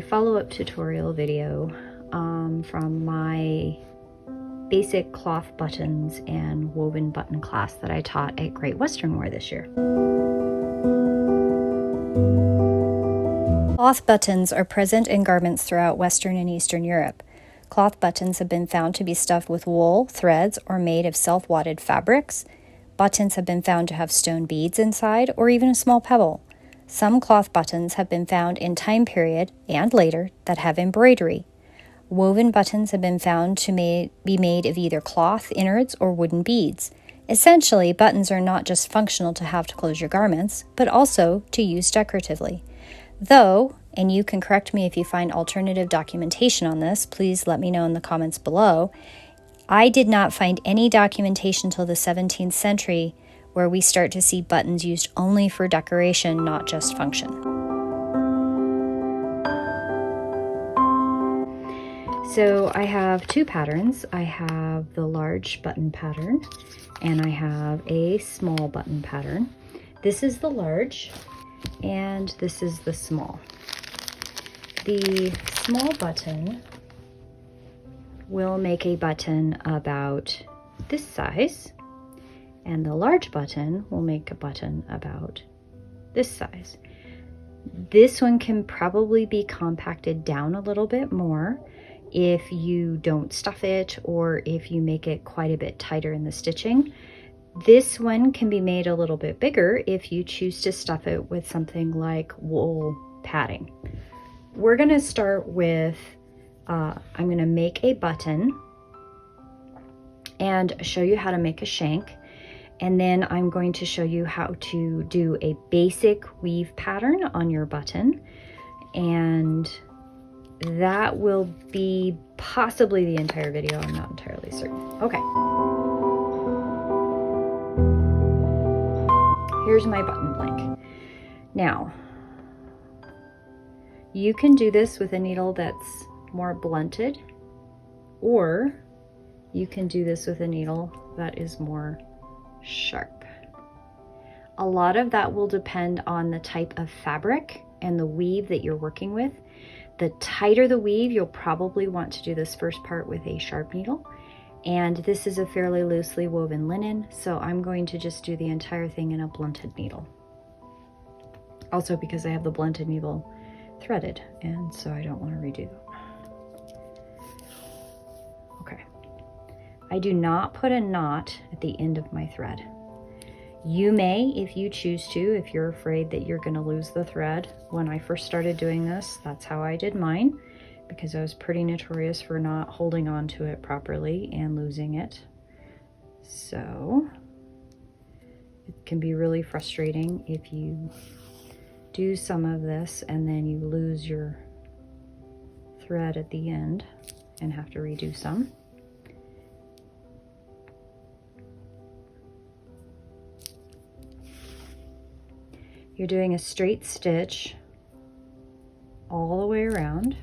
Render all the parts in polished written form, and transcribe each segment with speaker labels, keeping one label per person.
Speaker 1: follow-up tutorial video from my basic cloth buttons and woven button class that I taught at Great Western Wear this year. Cloth buttons are present in garments throughout Western and Eastern Europe. Cloth buttons have been found to be stuffed with wool, threads, or made of self-wadded fabrics. Buttons have been found to have stone beads inside, or even a small pebble. Some cloth buttons have been found in time period and later that have embroidery. Woven buttons have been found to be made of either cloth, innards, or wooden beads. Essentially, buttons are not just functional to have to close your garments, but also to use decoratively. Though, and you can correct me if you find alternative documentation on this, please let me know in the comments below, I did not find any documentation till the 17th century where we start to see buttons used only for decoration, not just function. So I have two patterns. I have the large button pattern and I have a small button pattern. This is the large and this is the small. The small button will make a button about this size, and the large button will make a button about this size. This one can probably be compacted down a little bit more if you don't stuff it or if you make it quite a bit tighter in the stitching. This one can be made a little bit bigger if you choose to stuff it with something like wool padding. We're going to start with, I'm going to make a button and show you how to make a shank. And then I'm going to show you how to do a basic weave pattern on your button. And that will be possibly the entire video. I'm not entirely certain. Okay. Here's my button blank. Now, you can do this with a needle that's more blunted, or you can do this with a needle that is more sharp. A lot of that will depend on the type of fabric and the weave that you're working with. The tighter the weave, you'll probably want to do this first part with a sharp needle. And this is a fairly loosely woven linen, so I'm going to just do the entire thing in a blunted needle. Also because I have the blunted needle threaded, and so I don't want to redo that. Okay. I do not put a knot at the end of my thread. You may, if you choose to, if you're afraid that you're going to lose the thread. When I first started doing this, that's how I did mine, because I was pretty notorious for not holding on to it properly and losing it. So it can be really frustrating if you do some of this and then you lose your thread at the end and have to redo some. You're doing a straight stitch all the way around.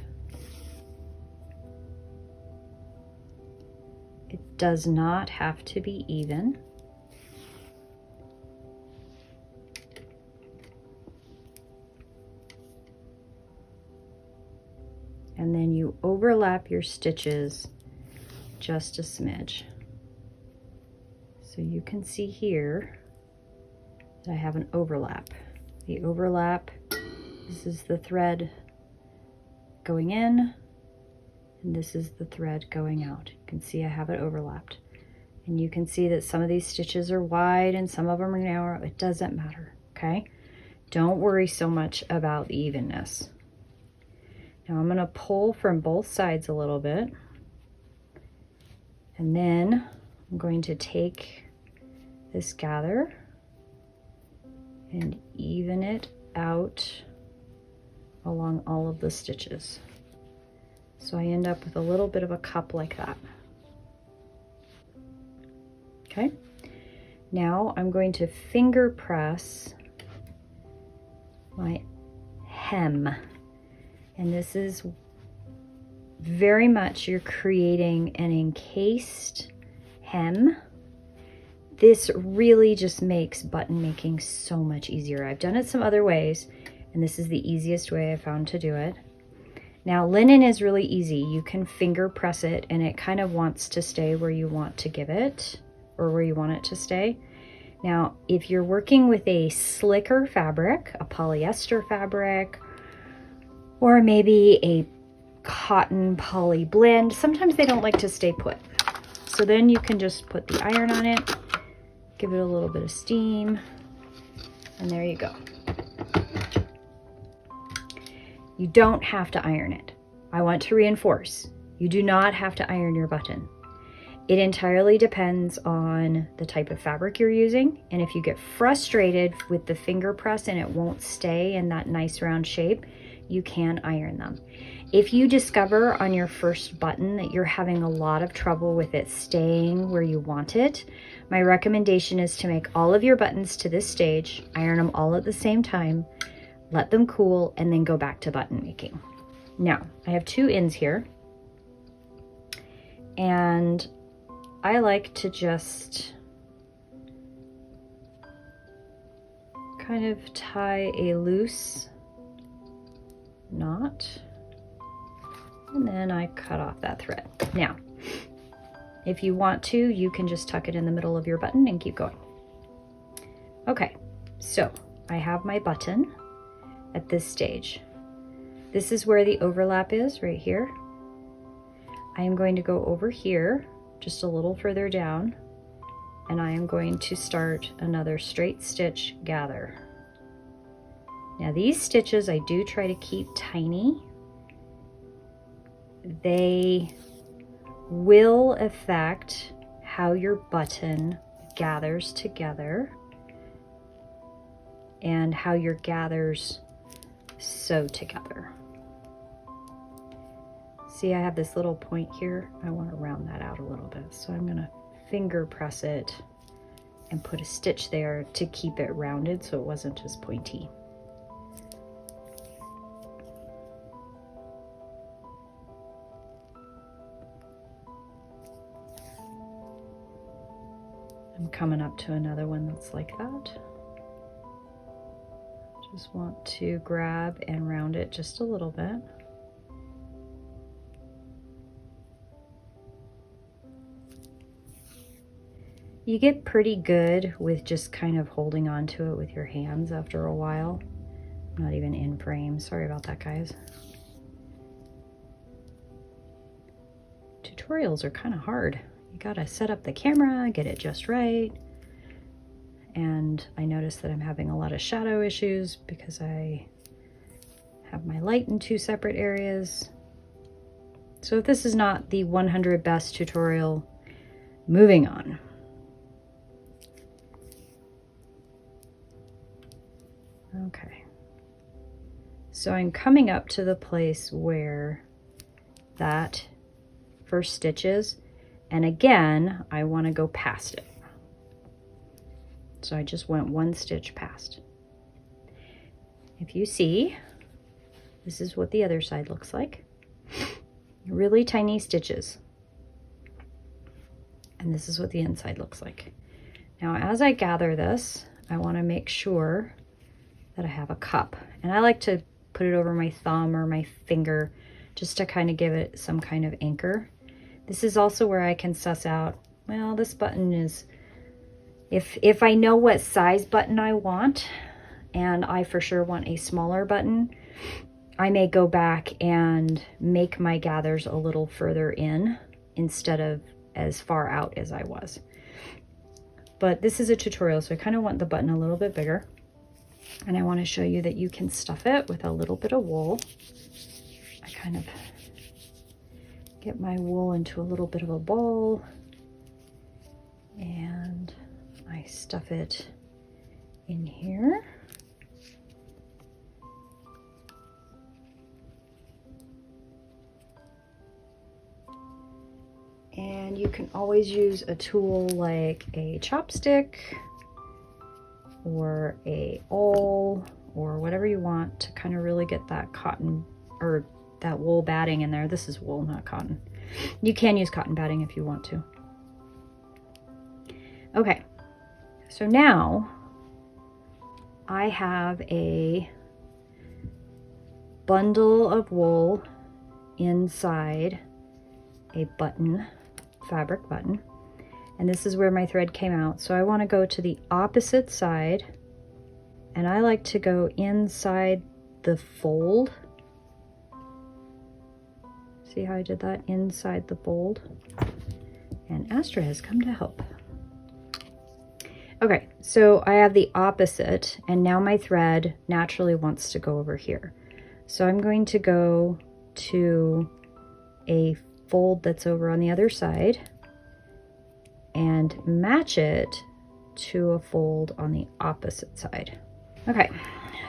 Speaker 1: It does not have to be even. And then you overlap your stitches just a smidge. So you can see here that I have an overlap. The overlap, this is the thread going in, and this is the thread going out. You can see I have it overlapped. And you can see that some of these stitches are wide and some of them are narrow. It doesn't matter, okay? Don't worry so much about the evenness. Now I'm going to pull from both sides a little bit, and then I'm going to take this gather and even it out along all of the stitches. So I end up with a little bit of a cup like that. Okay, now I'm going to finger press my hem. And this is very much, you're creating an encased hem. This really just makes button making so much easier. I've done it some other ways, and this is the easiest way I found to do it. Now, linen is really easy. You can finger press it and it kind of wants to stay where you want to give it, or where you want it to stay. Now, if you're working with a slicker fabric, a polyester fabric, or maybe a cotton poly blend, sometimes they don't like to stay put. So then you can just put the iron on it, give it a little bit of steam, and there you go. You don't have to iron it. I want to reinforce, you do not have to iron your button. It entirely depends on the type of fabric you're using, and if you get frustrated with the finger press and it won't stay in that nice round shape, you can iron them. If you discover on your first button that you're having a lot of trouble with it staying where you want it, my recommendation is to make all of your buttons to this stage, iron them all at the same time, let them cool, and then go back to button making. Now, I have 2 ends here, and I like to just kind of tie a loose knot, and then I cut off that thread. Now, if you want to, you can just tuck it in the middle of your button and keep going. Okay, so I have my button at this stage. This is where the overlap is, right here. I am going to go over here, just a little further down, and I am going to start another straight stitch gather. Now these stitches I do try to keep tiny. They will affect how your button gathers together and how your gathers sew together. See, I have this little point here. I want to round that out a little bit. So I'm going to finger press it and put a stitch there to keep it rounded so it wasn't as pointy. I'm coming up to another one that's like that. Just want to grab and round it just a little bit. You get pretty good with just kind of holding on to it with your hands after a while. I'm not even in frame. Sorry about that, guys. Tutorials are kind of hard. You gotta set up the camera, get it just right. And I notice that I'm having a lot of shadow issues because I have my light in 2 separate areas. So if this is not the 100 best tutorial, moving on. Okay. So I'm coming up to the place where that first stitch is, and again, I want to go past it. So I just went 1 stitch past. If you see, this is what the other side looks like. Really tiny stitches. And this is what the inside looks like. Now, as I gather this, I want to make sure that I have a cup. And I like to put it over my thumb or my finger just to kind of give it some kind of anchor. This is also where I can suss out, well, this button is, if I know what size button I want, and I for sure want a smaller button, I may go back and make my gathers a little further in instead of as far out as I was. But this is a tutorial, so I kind of want the button a little bit bigger. And I want to show you that you can stuff it with a little bit of wool. I kind of get my wool into a little bit of a ball, and I stuff it in here. And you can always use a tool like a chopstick or a awl or whatever you want to kind of really get that cotton or that wool batting in there. This is wool, not cotton. You can use cotton batting if you want to. Okay, so now I have a bundle of wool inside a button, fabric button. And this is where my thread came out. So I want to go to the opposite side, and I like to go inside the fold. See how I did that? Inside the fold. And Astra has come to help. Okay, so I have the opposite, and now my thread naturally wants to go over here. So I'm going to go to a fold that's over on the other side and match it to a fold on the opposite side. Okay,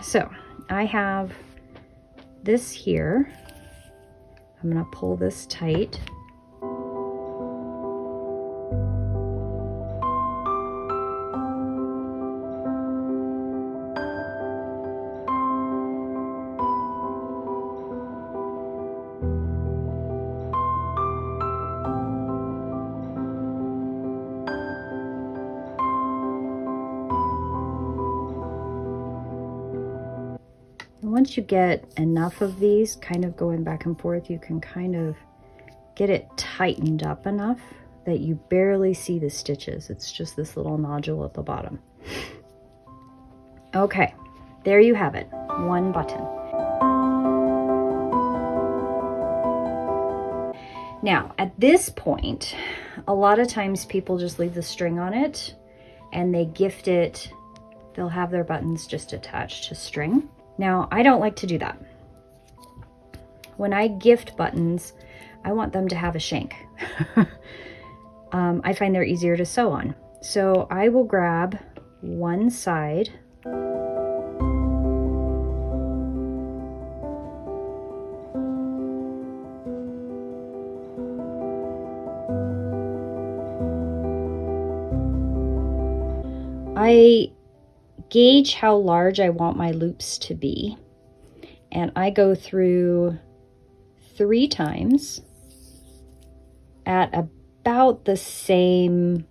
Speaker 1: so I have this here. I'm gonna pull this tight. Once you get enough of these kind of going back and forth, you can kind of get it tightened up enough that you barely see the stitches. It's just this little nodule at the bottom. Okay, there you have it, one button. Now, at this point, a lot of times people just leave the string on it and they gift it. They'll have their buttons just attached to string. Now, I don't like to do that. When I gift buttons, I want them to have a shank. I find they're easier to sew on. So I will grab one side I gauge how large I want my loops to be, and I go through 3 times at about the same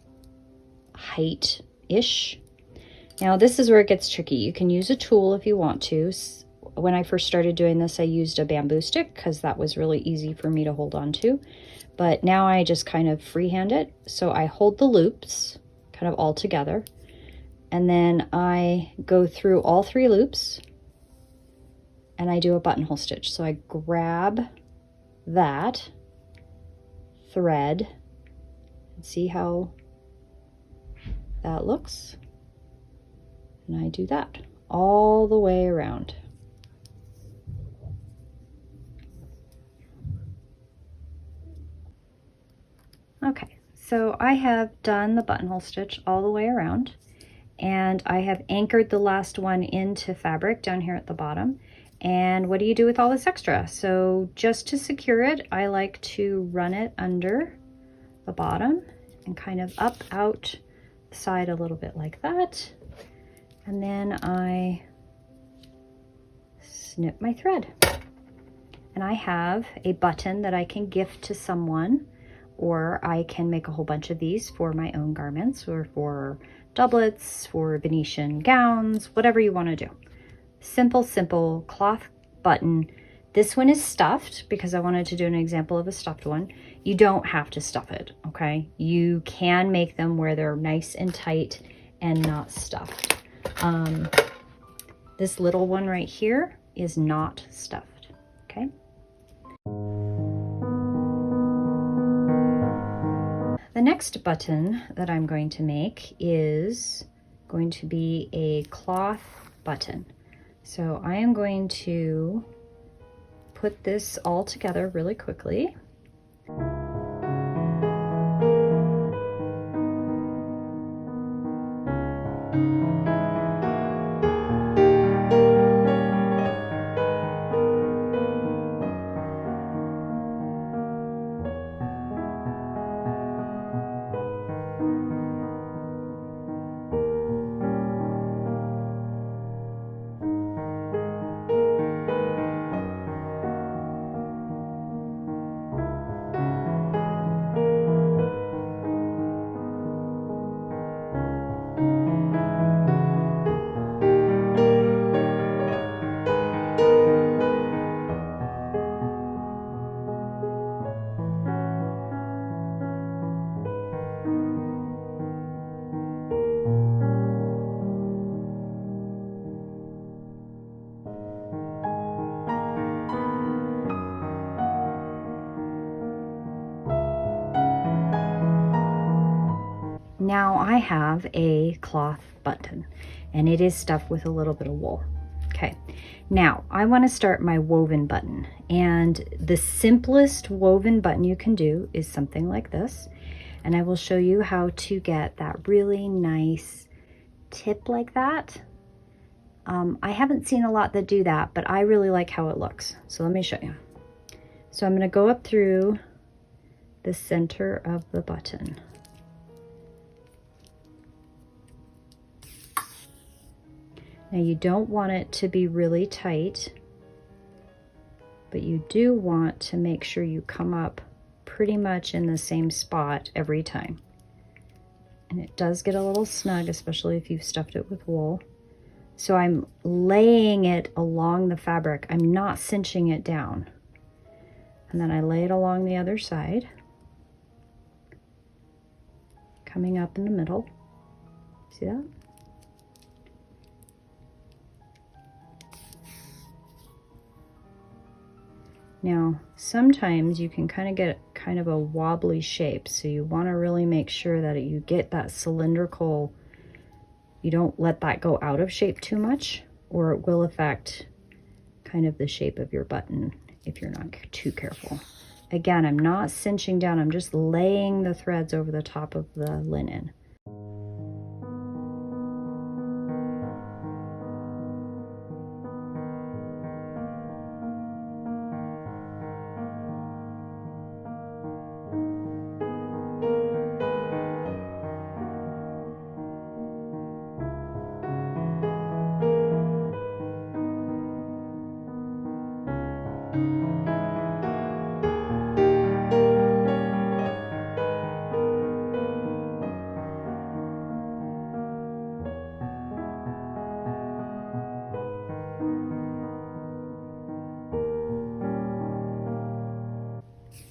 Speaker 1: height-ish. Now this is where it gets tricky. You can use a tool if you want to. When I first started doing this, I used a bamboo stick because that was really easy for me to hold on to. But now I just kind of freehand it. So I hold the loops kind of all together, and then I go through all 3 loops and I do a buttonhole stitch. So I grab that thread and see how that looks. And I do that all the way around. Okay, so I have done the buttonhole stitch all the way around, and I have anchored the last one into fabric down here at the bottom. And what do you do with all this extra? So just to secure it, I like to run it under the bottom and kind of up out the side a little bit like that. And then I snip my thread. And I have a button that I can gift to someone, or I can make a whole bunch of these for my own garments, or for doublets, for Venetian gowns, whatever you want to do. Simple, simple cloth button. This one is stuffed because I wanted to do an example of a stuffed one. You don't have to stuff it, okay? You can make them where they're nice and tight and not stuffed. This little one right here is not stuffed, okay? The next button that I'm going to make is going to be a cloth button. So I am going to put this all together really quickly. I have a cloth button, and it is stuffed with a little bit of wool. Okay, now I want to start my woven button, and the simplest woven button you can do is something like this, and I will show you how to get that really nice tip like that. I haven't seen a lot that do that, but I really like how it looks, so let me show you. So I'm going to go up through the center of the button. Now you don't want it to be really tight, but you do want to make sure you come up pretty much in the same spot every time. And it does get a little snug, especially if you've stuffed it with wool. So I'm laying it along the fabric. I'm not cinching it down. And then I lay it along the other side, coming up in the middle. See that? Now, sometimes you can kind of get kind of a wobbly shape, so you want to really make sure that you get that cylindrical, you don't let that go out of shape too much, or it will affect kind of the shape of your button if you're not too careful. Again, I'm not cinching down, I'm just laying the threads over the top of the linen.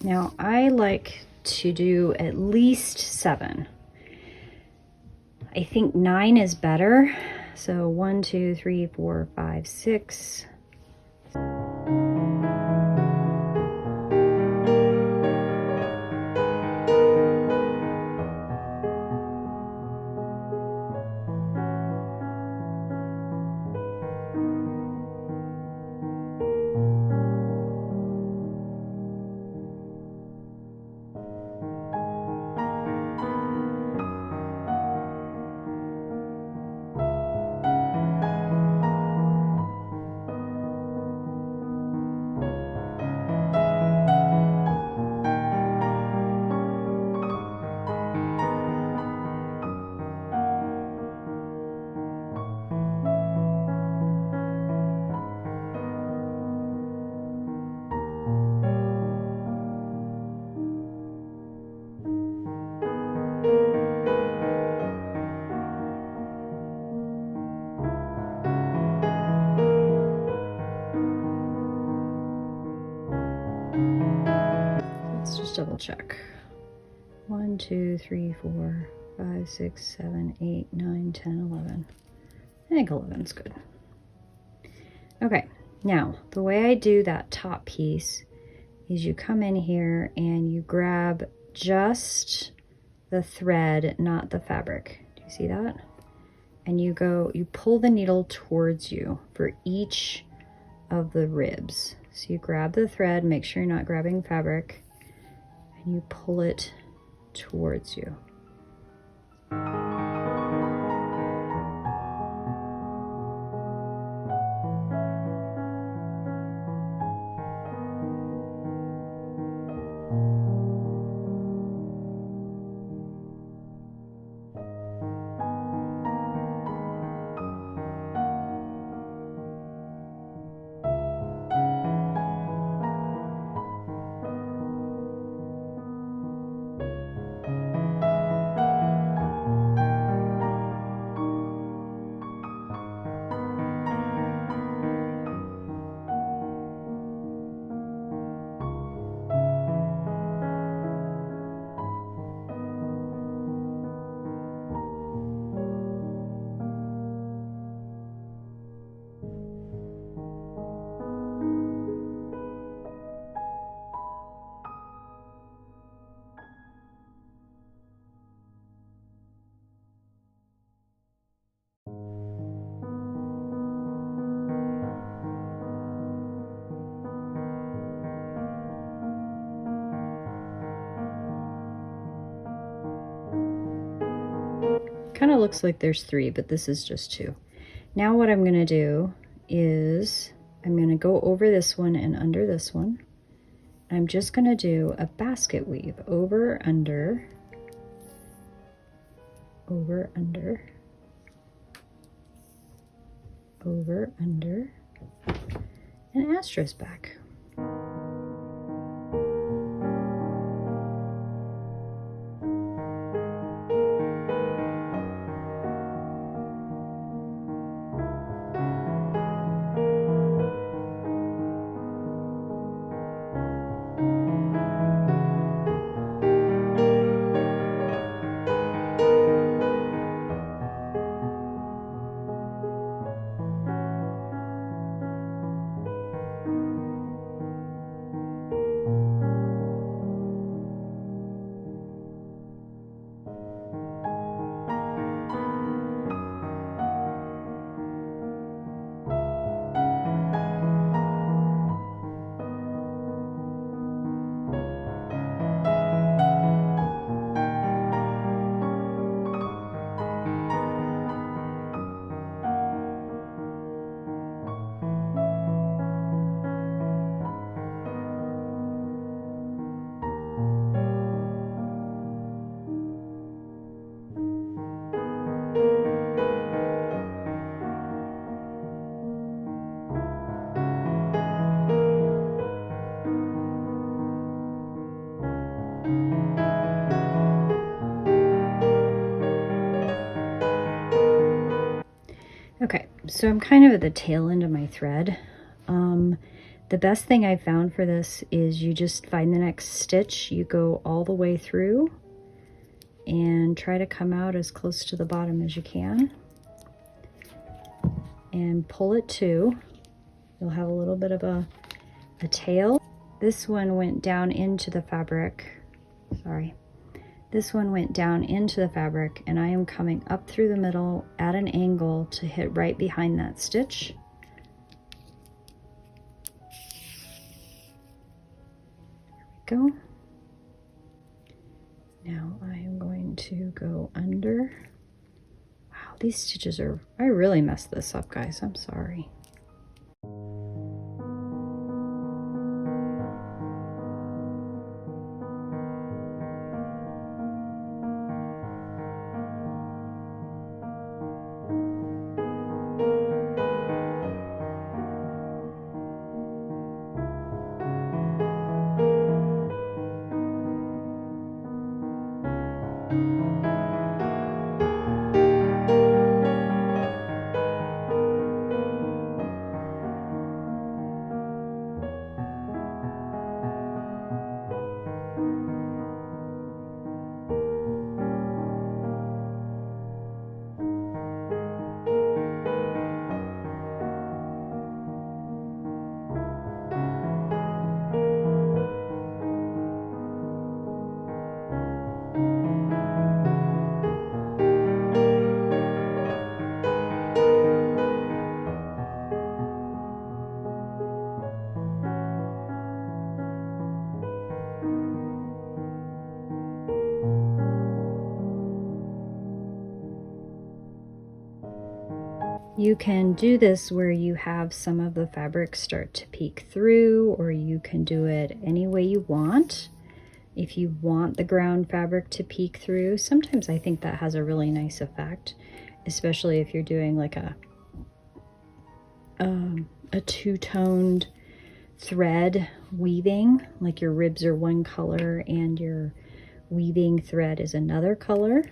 Speaker 1: Now I like to do at least 7. I think 9 is better. So 1, 2, 3, 4, 5, 6. Let's just double check. 1, 2, 3, 4, 5, 6, 7, 8, 9, 10, 11. I think 11 is good. Okay, now the way I do that top piece is you come in here and you grab just the thread, not the fabric. Do you see that? And you pull the needle towards you for each of the ribs. So you grab the thread, make sure you're not grabbing fabric, and you pull it towards you. kind of looks like there's 3, but this is just 2. Now what I'm going to do is I'm going to go over this one and under this one. I'm just going to do a basket weave over, under, over, under, over, under, and asterisk back. Okay, so I'm kind of at the tail end of my thread. The best thing I found for this is you just find the next stitch, you go all the way through and try to come out as close to the bottom as you can and pull it too. You'll have a little bit of a tail. This one went down into the fabric. Sorry. This one went down into the fabric, and I am coming up through the middle at an angle to hit right behind that stitch. There we go. Now I am going to go under. Wow, these stitches are, I really messed this up, guys. I'm sorry. You can do this where you have some of the fabric start to peek through, or you can do it any way you want. If you want the ground fabric to peek through, sometimes I think that has a really nice effect, especially if you're doing like a two-toned thread weaving, like your ribs are one color and your weaving thread is another color.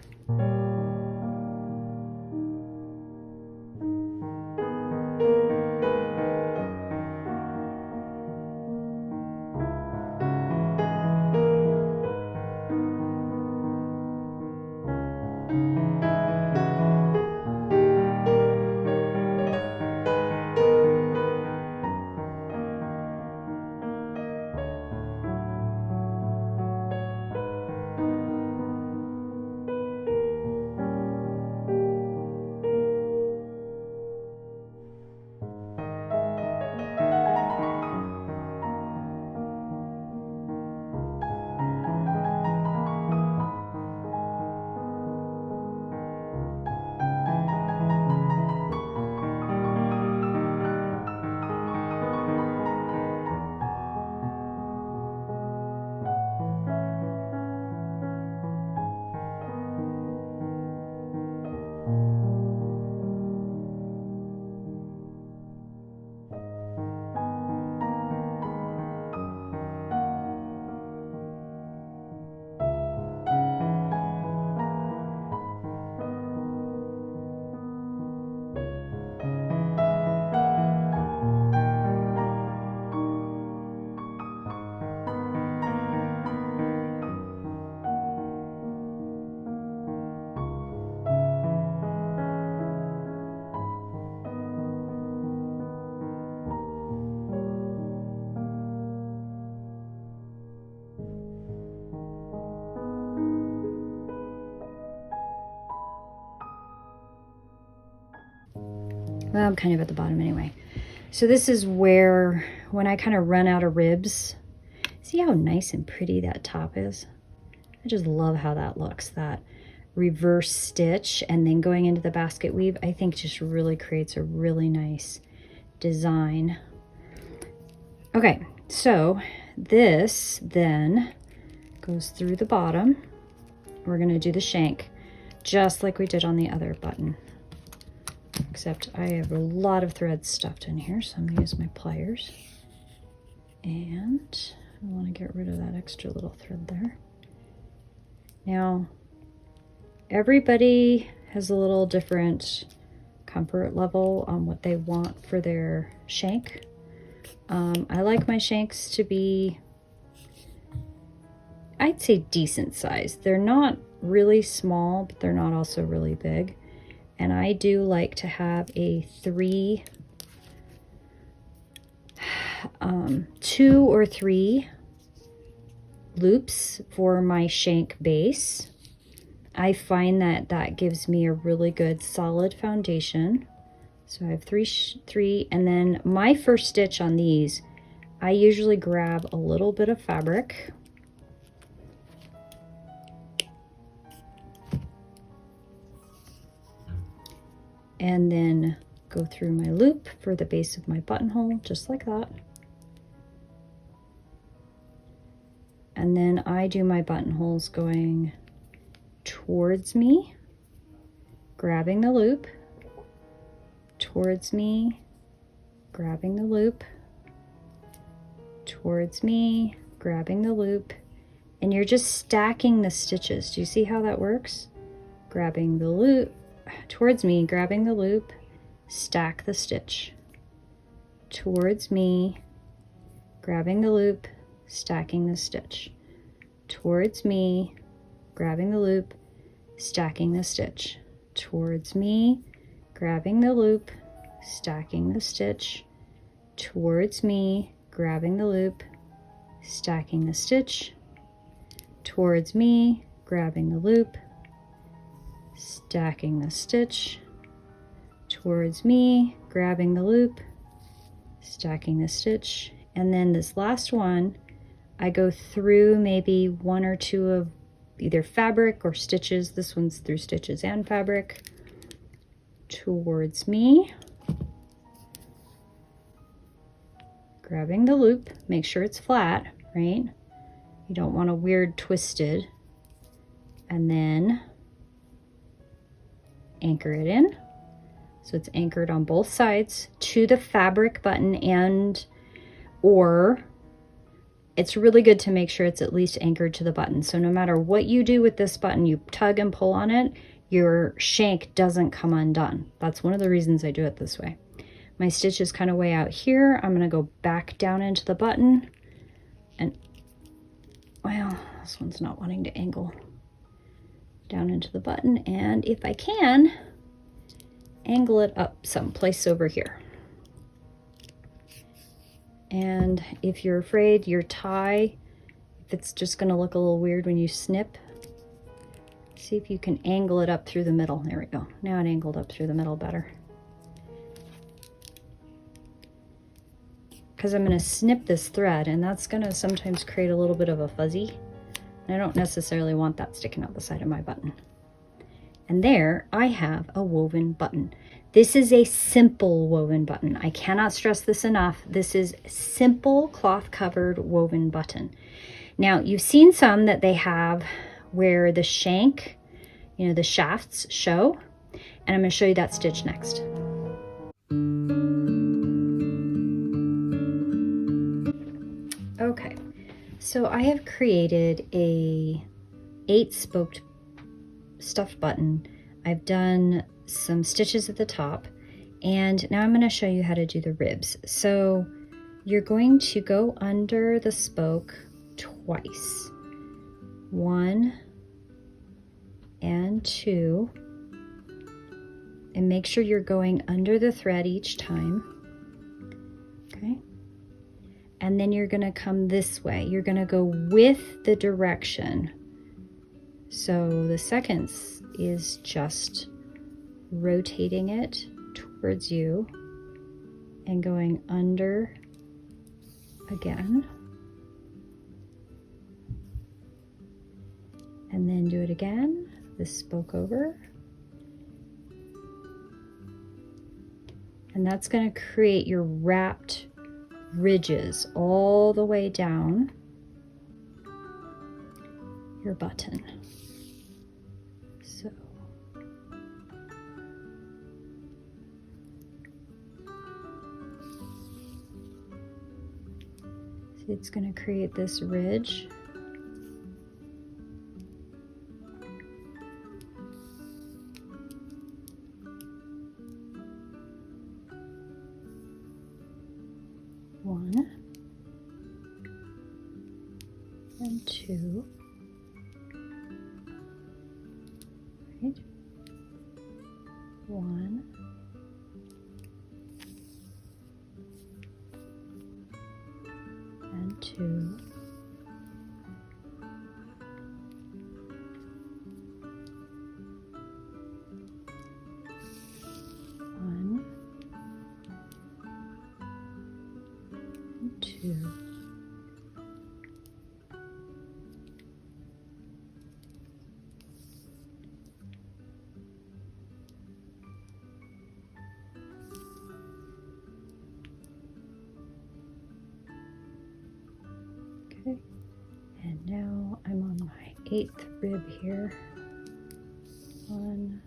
Speaker 1: Well, I'm kind of at the bottom anyway. So this is where, when I kind of run out of ribs, see how nice and pretty that top is? I just love how that looks, that reverse stitch and then going into the basket weave, I think just really creates a really nice design. Okay, so this then goes through the bottom. We're gonna do the shank just like we did on the other button, except I have a lot of threads stuffed in here, so I'm gonna use my pliers. And I wanna get rid of that extra little thread there. Now, everybody has a little different comfort level on what they want for their shank. I like my shanks to be, I'd say, decent size. They're not really small, but they're not also really big. And I do like to have a 2 or 3 loops for my shank base. I find that that gives me a really good solid foundation. So I have three, and then my first stitch on these, I usually grab a little bit of fabric. And then go through my loop for the base of my buttonhole, just like that. And then I do my buttonholes going towards me, grabbing the loop, towards me, grabbing the loop, towards me, grabbing the loop, and you're just stacking the stitches. Do you see how that works? Grabbing the loop, towards me, grabbing the loop, stack the stitch. Towards me, grabbing the loop, stacking the stitch. Towards me, grabbing the loop, stacking the stitch. Towards me, grabbing the loop, stacking the stitch. Towards me, grabbing the loop, stacking the stitch. Towards me, grabbing the loop, stacking the stitch. Towards me, grabbing the loop, stacking the stitch. And then this last one, I go through maybe 1 or 2 of either fabric or stitches. This one's through stitches and fabric. Towards me, grabbing the loop, make sure it's flat, right? You don't want a weird twisted. And then anchor it in. So it's anchored on both sides to the fabric button, and or it's really good to make sure it's at least anchored to the button. So no matter what you do with this button, you tug and pull on it, your shank doesn't come undone. That's one of the reasons I do it this way. My stitch is kind of way out here. I'm going to go back down into the button, and well, this one's not wanting to angle down into the button, and if I can, angle it up someplace over here. And if you're afraid your tie, if it's just going to look a little weird when you snip, see if you can angle it up through the middle. There we go. Now it angled up through the middle better. Because I'm going to snip this thread, and that's going to sometimes create a little bit of a fuzzy. And I don't necessarily want that sticking out the side of my button. And there I have a woven button. This is a simple woven button. I cannot stress this enough. This is simple cloth covered woven button. Now you've seen some that they have where the shank, you know, the shafts show, and I'm going to show you that stitch next. Okay, so I have created a 8-spoked stuffed button. I've done some stitches at the top, and now I'm going to show you how to do the ribs. So you're going to go under the spoke twice, 1 and 2, and make sure you're going under the thread each time. Okay, and then you're going to come this way. You're going to go with the direction. So the second is just rotating it towards you and going under again. And then do it again, this spoke over. And that's going to create your wrapped ridges all the way down your button. So see, it's going to create this ridge. One and two, right? One and two, one and two. Okay, and now I'm on my 8th rib here. One.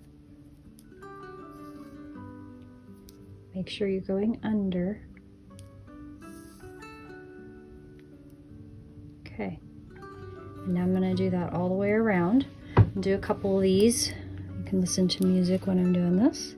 Speaker 1: Make sure you're going under. Okay, and now I'm going to do that all the way around. I'll do a couple of these. You can listen to music when I'm doing this.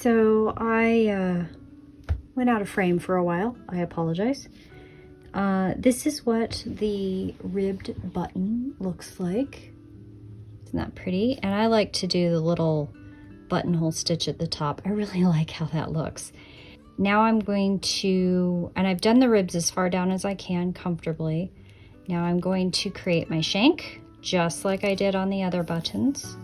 Speaker 1: So I went out of frame for a while. I apologize. This is what the ribbed button looks like. Isn't that pretty? And I like to do the little buttonhole stitch at the top. I really like how that looks. Now I'm going to, and I've done the ribs as far down as I can comfortably. Now I'm going to create my shank, just like I did on the other buttons.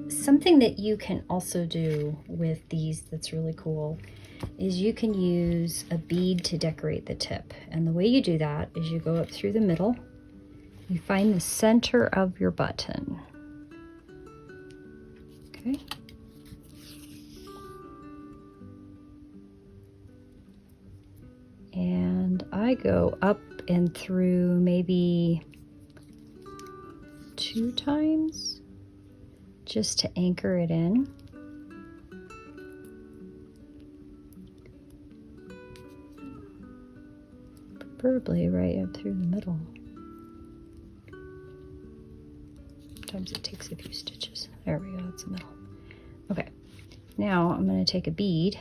Speaker 1: Something that you can also do with these that's really cool is you can use a bead to decorate the tip. And the way you do that is you go up through the middle, you find the center of your button. Okay. And I go up and through maybe 2 times just to anchor it in. preferably right up through the middle. Sometimes it takes a few stitches. There we go, that's the middle. Okay, now I'm going to take a bead.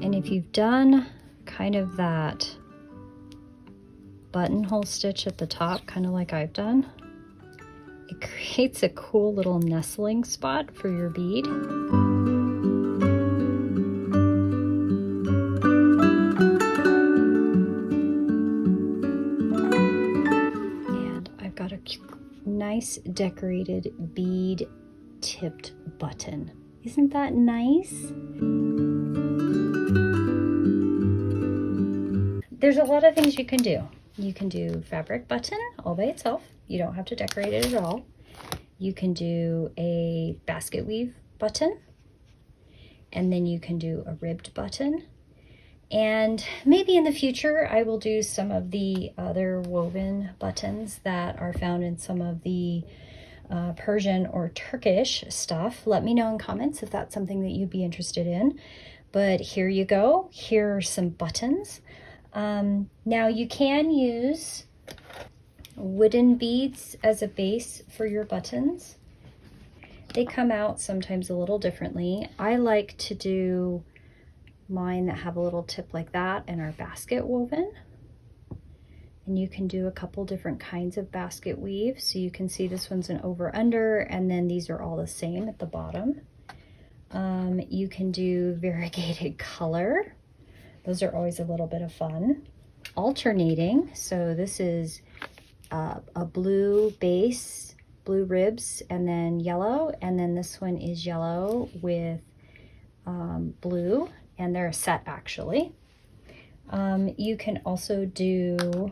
Speaker 1: And if you've done kind of that buttonhole stitch at the top, kind of like I've done, it creates a cool little nestling spot for your bead. And I've got a nice decorated bead tipped button. Isn't that nice? There's a lot of things you can do. You can do fabric button all by itself. You don't have to decorate it at all. You can do a basket weave button, and then you can do a ribbed button. And maybe in the future, I will do some of the other woven buttons that are found in some of the Persian or Turkish stuff. Let me know in comments if that's something that you'd be interested in. But here you go. Here are some buttons. Now you can use wooden beads as a base for your buttons. They come out sometimes a little differently. I like to do mine that have a little tip like that and are basket woven. And you can do a couple different kinds of basket weave. So you can see this one's an over under, and then these are all the same at the bottom. You can do variegated color. Those are always a little bit of fun. Alternating, so this is a blue base, blue ribs, and then yellow, and then this one is yellow with blue, and they're a set actually. You can also do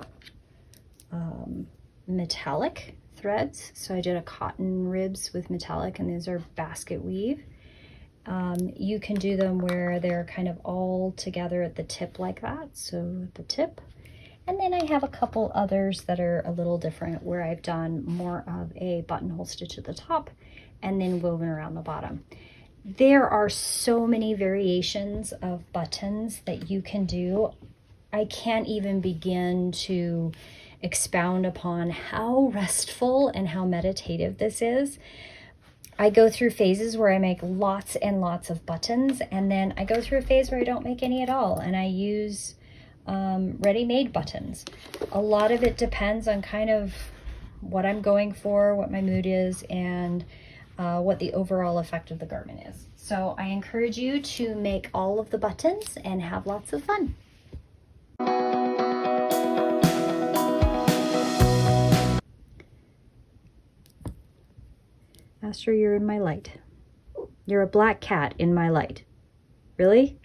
Speaker 1: metallic threads. So I did a cotton ribs with metallic, and these are basket weave. You can do them where they're kind of all together at the tip like that, so at the tip. And then I have a couple others that are a little different where I've done more of a buttonhole stitch at the top and then woven around the bottom. There are so many variations of buttons that you can do. I can't even begin to expound upon how restful and how meditative this is. I go through phases where I make lots and lots of buttons, and then I go through a phase where I don't make any at all, and I use ready-made buttons. A lot of it depends on kind of what I'm going for, what my mood is, and what the overall effect of the garment is. So I encourage you to make all of the buttons and have lots of fun. Master, you're in my light. You're a black cat in my light. Really?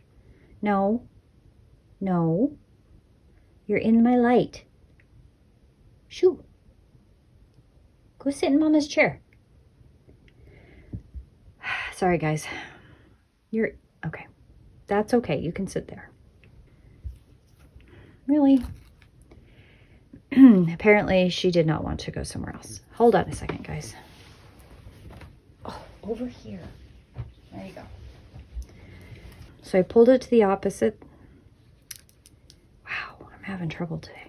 Speaker 1: No. No. You're in my light. Shoo. Go sit in Mama's chair. Sorry, guys. You're okay. That's okay. You can sit there. Really? Apparently, she did not want to go somewhere else. Hold on a second, guys. Oh, over here. There you go. So I pulled it to the opposite. Wow, I'm having trouble today.